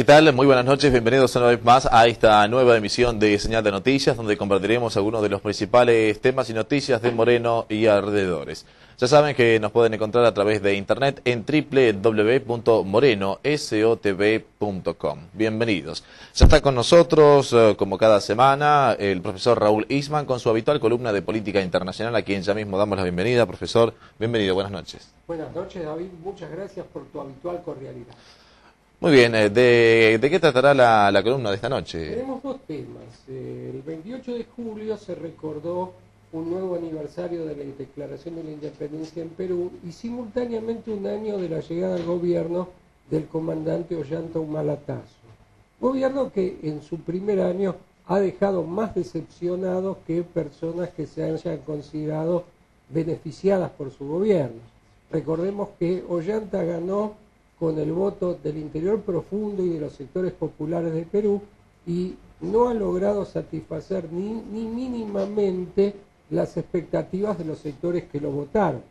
¿Qué tal? Muy buenas noches, bienvenidos una vez más a esta nueva emisión de Señal de Noticias, donde compartiremos algunos de los principales temas y noticias de Moreno y alrededores. Ya saben que nos pueden encontrar a través de internet en www.morenosotv.com. Bienvenidos. Ya está con nosotros, como cada semana, el profesor Raúl Isman con su habitual columna de política internacional, a quien ya mismo damos la bienvenida. Profesor, bienvenido, buenas noches. Buenas noches, David, muchas gracias por tu habitual cordialidad. Muy bien, ¿de qué tratará la columna de esta noche? Tenemos dos temas. El 28 de julio se recordó un nuevo aniversario de la Declaración de la Independencia en Perú y simultáneamente un año de la llegada al gobierno del comandante Ollanta Humala-Tazo. Gobierno que en su primer año ha dejado más decepcionados que personas que se hayan considerado beneficiadas por su gobierno. Recordemos que Ollanta ganó con el voto del interior profundo y de los sectores populares de Perú y no ha logrado satisfacer ni mínimamente las expectativas de los sectores que lo votaron.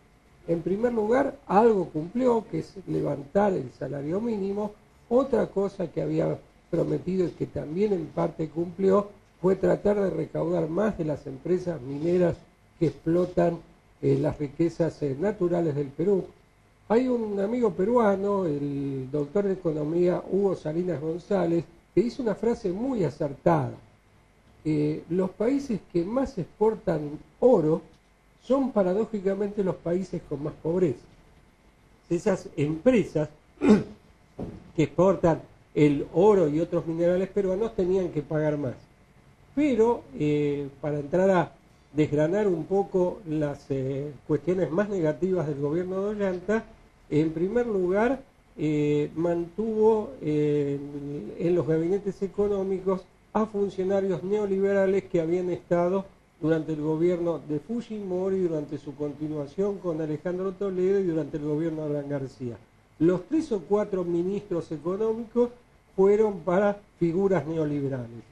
En primer lugar, algo cumplió, que es levantar el salario mínimo. Otra cosa que había prometido y que también en parte cumplió fue tratar de recaudar más de las empresas mineras que explotan las riquezas naturales del Perú. Hay un amigo peruano, el doctor de Economía Hugo Salinas González, que dice una frase muy acertada. Los países que más exportan oro son paradójicamente los países con más pobreza. Esas empresas que exportan el oro y otros minerales peruanos tenían que pagar más. Pero para entrar a desgranar un poco las cuestiones más negativas del gobierno de Ollanta, en primer lugar, mantuvo en los gabinetes económicos a funcionarios neoliberales que habían estado durante el gobierno de Fujimori, durante su continuación con Alejandro Toledo y durante el gobierno de Alan García. Los 3 o 4 ministros económicos fueron para figuras neoliberales.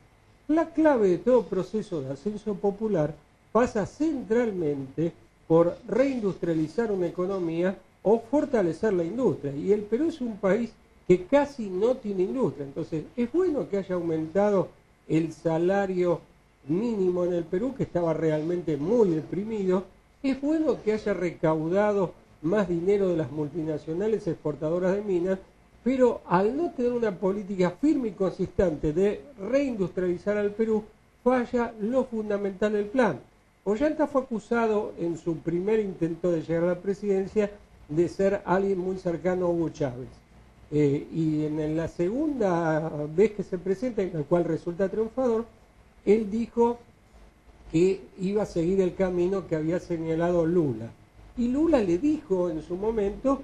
La clave de todo proceso de ascenso popular pasa centralmente por reindustrializar una economía o fortalecer la industria. Y el Perú es un país que casi no tiene industria. Entonces, es bueno que haya aumentado el salario mínimo en el Perú, que estaba realmente muy deprimido. Es bueno que haya recaudado más dinero de las multinacionales exportadoras de minas, pero al no tener una política firme y consistente de reindustrializar al Perú, falla lo fundamental del plan. Ollanta fue acusado en su primer intento de llegar a la presidencia de ser alguien muy cercano a Hugo Chávez. Y en la segunda vez que se presenta, en la cual resulta triunfador, él dijo que iba a seguir el camino que había señalado Lula. Y Lula le dijo en su momento,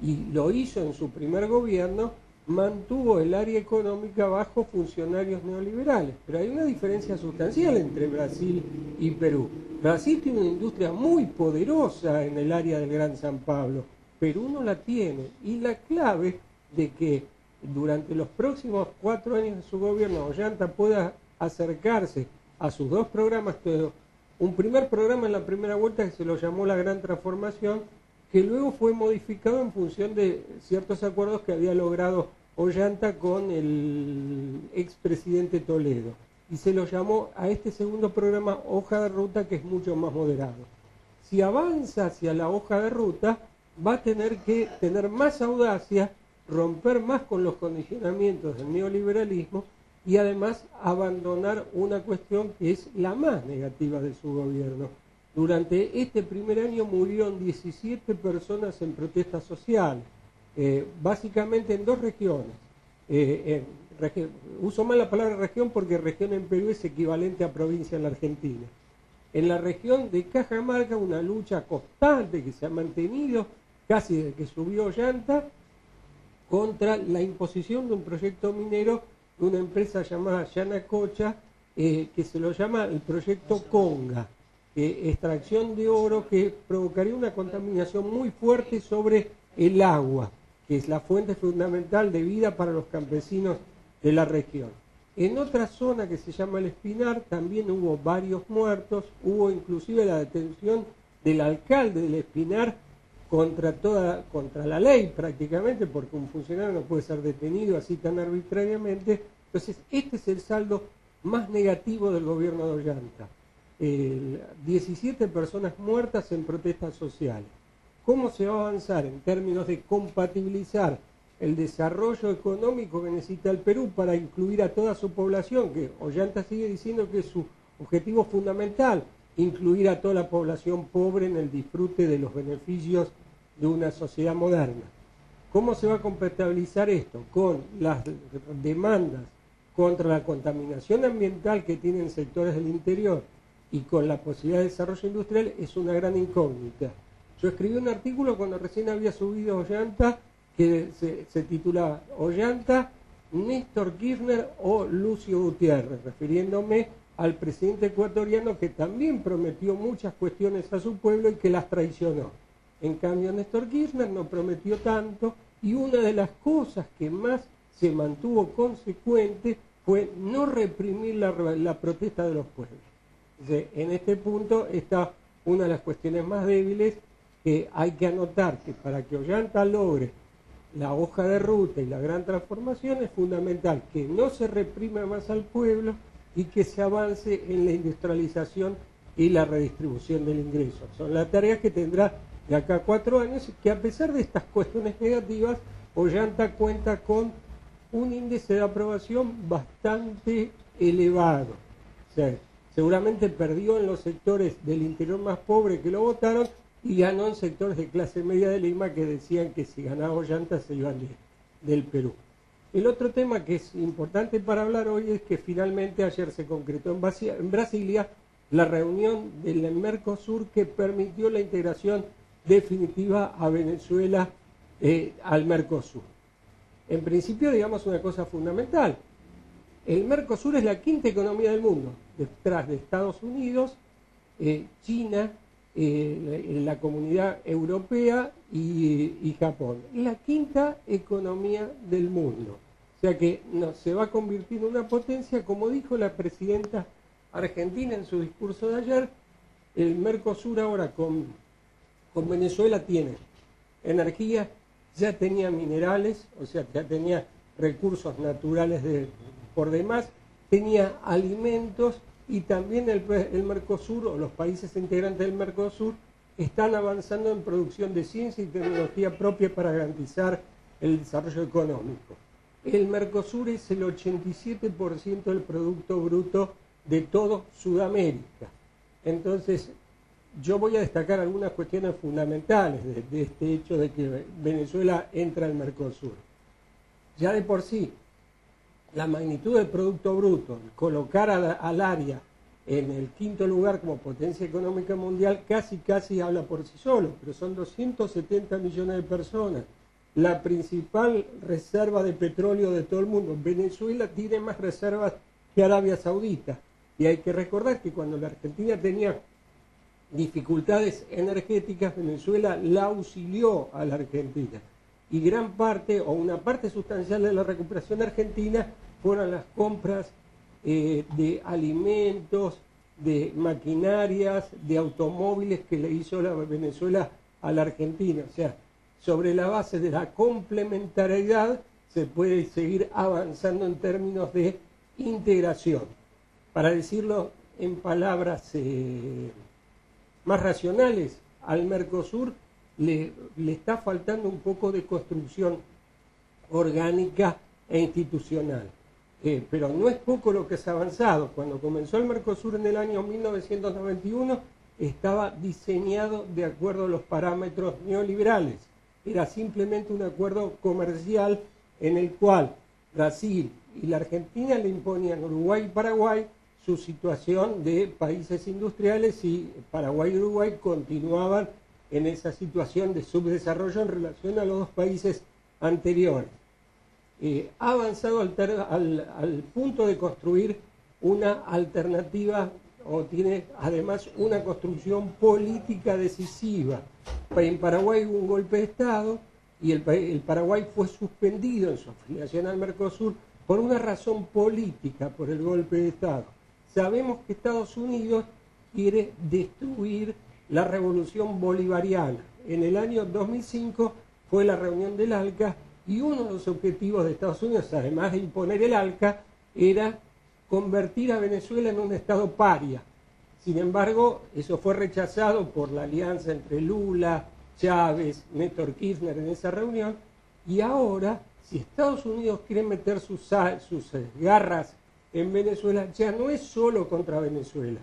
y lo hizo en su primer gobierno, mantuvo el área económica bajo funcionarios neoliberales. Pero hay una diferencia sustancial entre Brasil y Perú. Brasil tiene una industria muy poderosa en el área del Gran San Pablo. Perú no la tiene. Y la clave de que durante los próximos 4 años de su gobierno Ollanta pueda acercarse a sus 2 programas, un primer programa en la primera vuelta que se lo llamó la Gran Transformación, que luego fue modificado en función de ciertos acuerdos que había logrado Ollanta con el expresidente Toledo. Y se lo llamó a este segundo programa Hoja de Ruta, que es mucho más moderado. Si avanza hacia la hoja de ruta, va a tener que tener más audacia, romper más con los condicionamientos del neoliberalismo y además abandonar una cuestión que es la más negativa de su gobierno. Durante este primer año murieron 17 personas en protestas sociales, básicamente en 2 regiones. Uso mal la palabra región porque región en Perú es equivalente a provincia en la Argentina. En la región de Cajamarca, una lucha constante que se ha mantenido casi desde que subió Ollanta contra la imposición de un proyecto minero de una empresa llamada Yanacocha, que se lo llama el proyecto Conga. Extracción de oro que provocaría una contaminación muy fuerte sobre el agua, que es la fuente fundamental de vida para los campesinos de la región. En otra zona que se llama El Espinar también hubo varios muertos, hubo inclusive la detención del alcalde del Espinar contra la ley prácticamente, porque un funcionario no puede ser detenido así tan arbitrariamente. Entonces, este es el saldo más negativo del gobierno de Ollanta. 17 personas muertas en protestas sociales. ¿Cómo se va a avanzar en términos de compatibilizar el desarrollo económico que necesita el Perú para incluir a toda su población? Que Ollanta sigue diciendo que es su objetivo fundamental, incluir a toda la población pobre en el disfrute de los beneficios de una sociedad moderna. ¿Cómo se va a compatibilizar esto? Con las demandas contra la contaminación ambiental que tienen sectores del interior y con la posibilidad de desarrollo industrial es una gran incógnita. Yo escribí un artículo cuando recién había subido Ollanta que se titulaba Ollanta, Néstor Kirchner o Lucio Gutiérrez, refiriéndome al presidente ecuatoriano que también prometió muchas cuestiones a su pueblo y que las traicionó. En cambio, Néstor Kirchner no prometió tanto y una de las cosas que más se mantuvo consecuente fue no reprimir la protesta de los pueblos. Entonces, en este punto está una de las cuestiones más débiles que hay que anotar, que para que Ollanta logre la hoja de ruta y la gran transformación es fundamental que no se reprima más al pueblo y que se avance en la industrialización y la redistribución del ingreso. Son las tareas que tendrá de acá a 4 años, que a pesar de estas cuestiones negativas, Ollanta cuenta con un índice de aprobación bastante elevado. O sea, seguramente perdió en los sectores del interior más pobre que lo votaron y ganó en sectores de clase media de Lima que decían que si ganaba Ollanta se iban del Perú. El otro tema que es importante para hablar hoy es que finalmente ayer se concretó en Brasilia la reunión del Mercosur que permitió la integración definitiva a Venezuela al Mercosur. En principio, digamos una cosa fundamental. El Mercosur es la quinta economía del mundo, detrás de Estados Unidos, China, la Comunidad Europea y Japón. Es la quinta economía del mundo. O sea que se va a convertir en una potencia, como dijo la presidenta argentina en su discurso de ayer. El Mercosur ahora con Venezuela tiene energía, ya tenía minerales, o sea, ya tenía recursos naturales por demás, tenía alimentos y también el Mercosur, o los países integrantes del Mercosur, están avanzando en producción de ciencia y tecnología propia para garantizar el desarrollo económico. El Mercosur es el 87% del Producto Bruto de todo Sudamérica. Entonces, yo voy a destacar algunas cuestiones fundamentales de este hecho de que Venezuela entra al Mercosur. Ya de por sí, la magnitud del Producto Bruto, colocar al área en el quinto lugar como potencia económica mundial, casi habla por sí solo, pero son 270 millones de personas. La principal reserva de petróleo de todo el mundo. Venezuela tiene más reservas que Arabia Saudita. Y hay que recordar que cuando la Argentina tenía dificultades energéticas, Venezuela la auxilió a la Argentina. Y gran parte, o una parte sustancial de la recuperación argentina, fueron las compras de alimentos, de maquinarias, de automóviles que le hizo la Venezuela a la Argentina. O sea, sobre la base de la complementariedad se puede seguir avanzando en términos de integración. Para decirlo en palabras más racionales, al Mercosur le está faltando un poco de construcción orgánica e institucional. Pero no es poco lo que se ha avanzado. Cuando comenzó el Mercosur en el año 1991, estaba diseñado de acuerdo a los parámetros neoliberales. Era simplemente un acuerdo comercial en el cual Brasil y la Argentina le imponían a Uruguay y Paraguay su situación de países industriales y Paraguay y Uruguay continuaban en esa situación de subdesarrollo en relación a los dos países anteriores. Ha avanzado al punto de construir una alternativa, o tiene además una construcción política decisiva. En Paraguay hubo un golpe de Estado y el Paraguay fue suspendido en su afiliación al Mercosur por una razón política, por el golpe de Estado. Sabemos que Estados Unidos quiere destruir la revolución bolivariana. en el año 2005 fue la reunión del ALCA, y uno de los objetivos de Estados Unidos, además de imponer el ALCA, era convertir a Venezuela en un estado paria. Sin embargo, eso fue rechazado por la alianza entre Lula, Chávez, Néstor Kirchner en esa reunión, y ahora, si Estados Unidos quiere meter sus garras en Venezuela, ya no es solo contra Venezuela,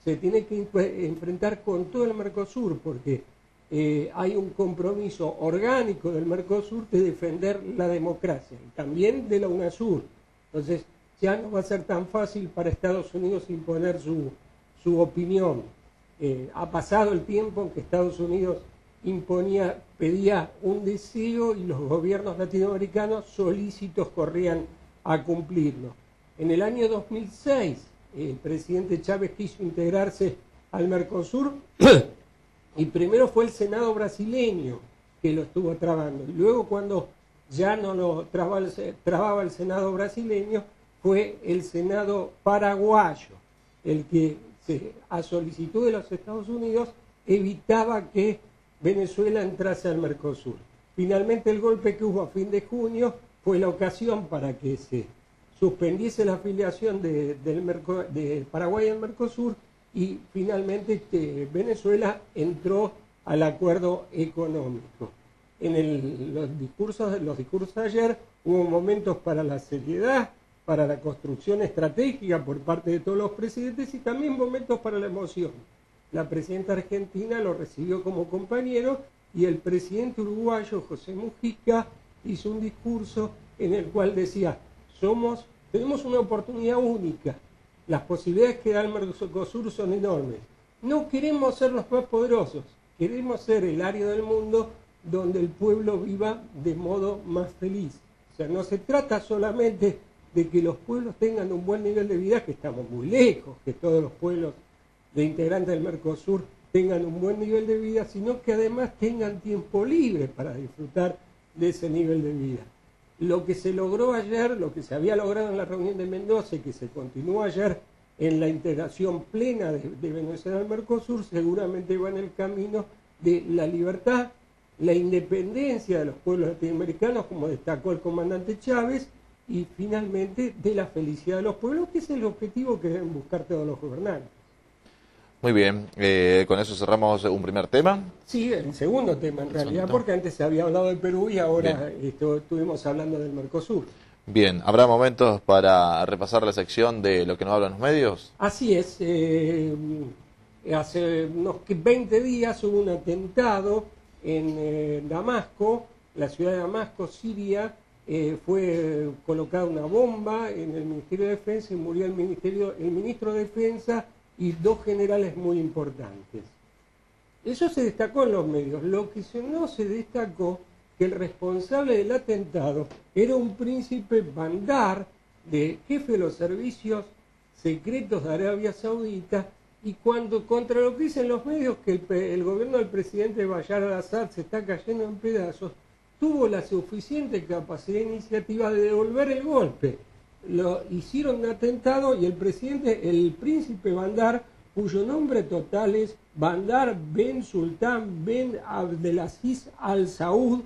se tiene que enfrentar con todo el Mercosur, porque hay un compromiso orgánico del Mercosur de defender la democracia, y también de la UNASUR. Entonces, ya no va a ser tan fácil para Estados Unidos imponer su opinión. Ha pasado el tiempo en que Estados Unidos pedía un deseo y los gobiernos latinoamericanos solícitos corrían a cumplirlo. En el año 2006, el presidente Chávez quiso integrarse al Mercosur y primero fue el Senado brasileño que lo estuvo trabando. Y luego, cuando ya no lo trababa el Senado brasileño, fue el Senado paraguayo el que, a solicitud de los Estados Unidos, evitaba que Venezuela entrase al Mercosur. Finalmente, el golpe que hubo a fin de junio fue la ocasión para que se suspendiese la afiliación de Paraguay al Mercosur, y finalmente Venezuela entró al acuerdo económico. En los discursos de ayer hubo momentos para la seriedad, para la construcción estratégica por parte de todos los presidentes, y también momentos para la emoción. La presidenta argentina lo recibió como compañero, y el presidente uruguayo, José Mujica, hizo un discurso en el cual decía: tenemos una oportunidad única, las posibilidades que da el Mercosur son enormes. No queremos ser los más poderosos, queremos ser el área del mundo donde el pueblo viva de modo más feliz. O sea, no se trata solamente de que los pueblos tengan un buen nivel de vida, que estamos muy lejos, que todos los pueblos de integrantes del Mercosur tengan un buen nivel de vida, sino que además tengan tiempo libre para disfrutar de ese nivel de vida. Lo que se logró ayer, lo que se había logrado en la reunión de Mendoza y que se continuó ayer en la integración plena de Venezuela al Mercosur, seguramente va en el camino de la libertad, la independencia de los pueblos latinoamericanos, como destacó el comandante Chávez, y finalmente de la felicidad de los pueblos, que es el objetivo que deben buscar todos los gobernantes. Muy bien, con eso cerramos un primer tema. Sí, el segundo tema en realidad, porque antes se había hablado de Perú y ahora estuvimos hablando del Mercosur. Bien, ¿habrá momentos para repasar la sección de lo que nos hablan los medios? Así es, hace unos 20 días hubo un atentado en Damasco, la ciudad de Damasco, Siria. Fue colocada una bomba en el Ministerio de Defensa y murió el ministro de Defensa y 2 generales muy importantes. Eso se destacó en los medios. Lo que no se destacó, que el responsable del atentado era un príncipe Bandar, jefe de los servicios secretos de Arabia Saudita, y cuando, contra lo que dicen los medios, que el gobierno del presidente Bashar al-Assad se está cayendo en pedazos, tuvo la suficiente capacidad e iniciativa de devolver el golpe. Lo hicieron un atentado, y el príncipe Bandar, cuyo nombre total es Bandar Ben Sultan Ben Abdelaziz Al Saud.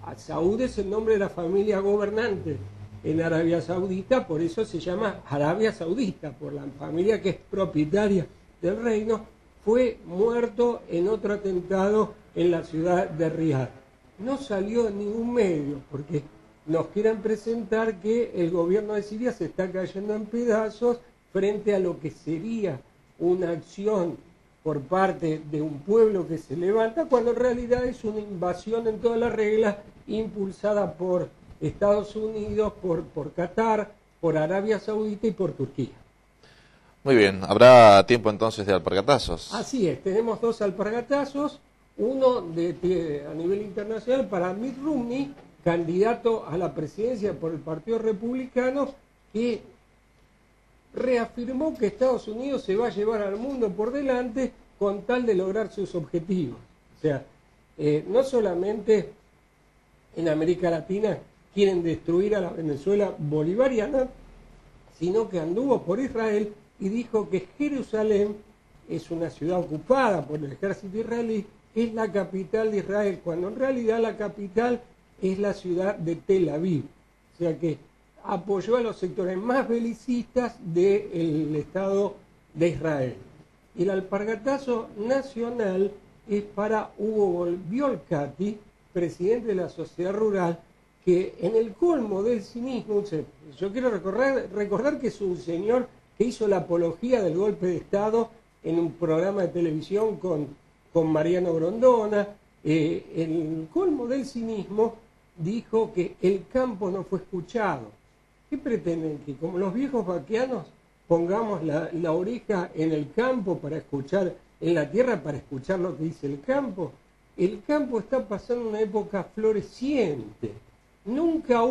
Al Saud es el nombre de la familia gobernante en Arabia Saudita, por eso se llama Arabia Saudita, por la familia que es propietaria del reino. Fue muerto en otro atentado en la ciudad de Riad. No salió en ningún medio, porque nos quieren presentar que el gobierno de Siria se está cayendo en pedazos frente a lo que sería una acción por parte de un pueblo que se levanta, cuando en realidad es una invasión en todas las reglas, impulsada por Estados Unidos, por Qatar, por Arabia Saudita y por Turquía. Muy bien, ¿habrá tiempo entonces de alpargatazos? Así es, tenemos 2 alpargatazos, uno a nivel internacional para Mitt Romney, candidato a la presidencia por el Partido Republicano, que reafirmó que Estados Unidos se va a llevar al mundo por delante con tal de lograr sus objetivos. O sea, no solamente en América Latina quieren destruir a la Venezuela bolivariana, sino que anduvo por Israel y dijo que Jerusalén es una ciudad ocupada por el ejército israelí es la capital de Israel, cuando en realidad la capital es la ciudad de Tel Aviv. O sea que apoyó a los sectores más belicistas del Estado de Israel. Y el alpargatazo nacional es para Hugo Violcati, presidente de la Sociedad Rural, que en el colmo del cinismo, yo quiero recordar que es un señor que hizo la apología del golpe de Estado en un programa de televisión con Mariano Grondona. En el colmo del cinismo dijo que el campo no fue escuchado. ¿Qué pretenden? Que como los viejos vaqueanos pongamos la oreja en el campo para escuchar, en la tierra para escuchar lo que dice el campo. El campo está pasando una época floreciente. Nunca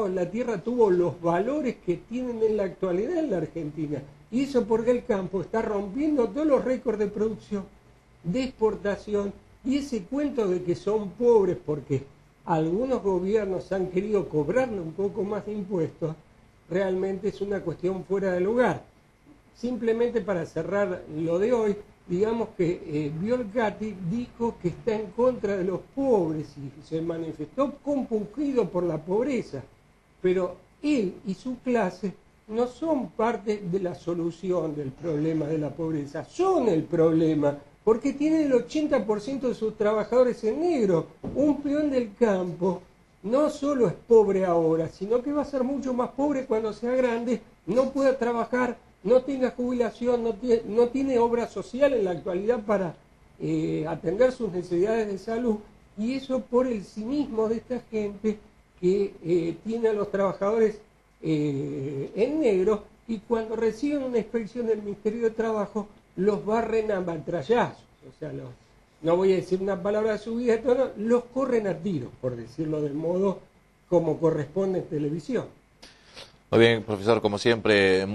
la tierra tuvo los valores que tienen en la actualidad en la Argentina. Y eso porque el campo está rompiendo todos los récords de producción, de exportación, y ese cuento de que son pobres porque algunos gobiernos han querido cobrarle un poco más de impuestos, realmente es una cuestión fuera de lugar. Simplemente para cerrar lo de hoy, digamos que Violcati dijo que está en contra de los pobres y se manifestó compungido por la pobreza, pero él y su clase no son parte de la solución del problema de la pobreza, son el problema, porque tienen el 80% de sus trabajadores en negro. Un peón del campo no solo es pobre ahora, sino que va a ser mucho más pobre cuando sea grande, no pueda trabajar, no tenga jubilación, no tiene obra social en la actualidad para atender sus necesidades de salud, y eso por el cinismo de esta gente que tiene a los trabajadores en negro, y cuando reciben una inspección del Ministerio de Trabajo los barren a metrallazos, o sea, no voy a decir una palabra de subida de tono, los corren a tiros, por decirlo del modo como corresponde en televisión. Muy bien, profesor, como siempre.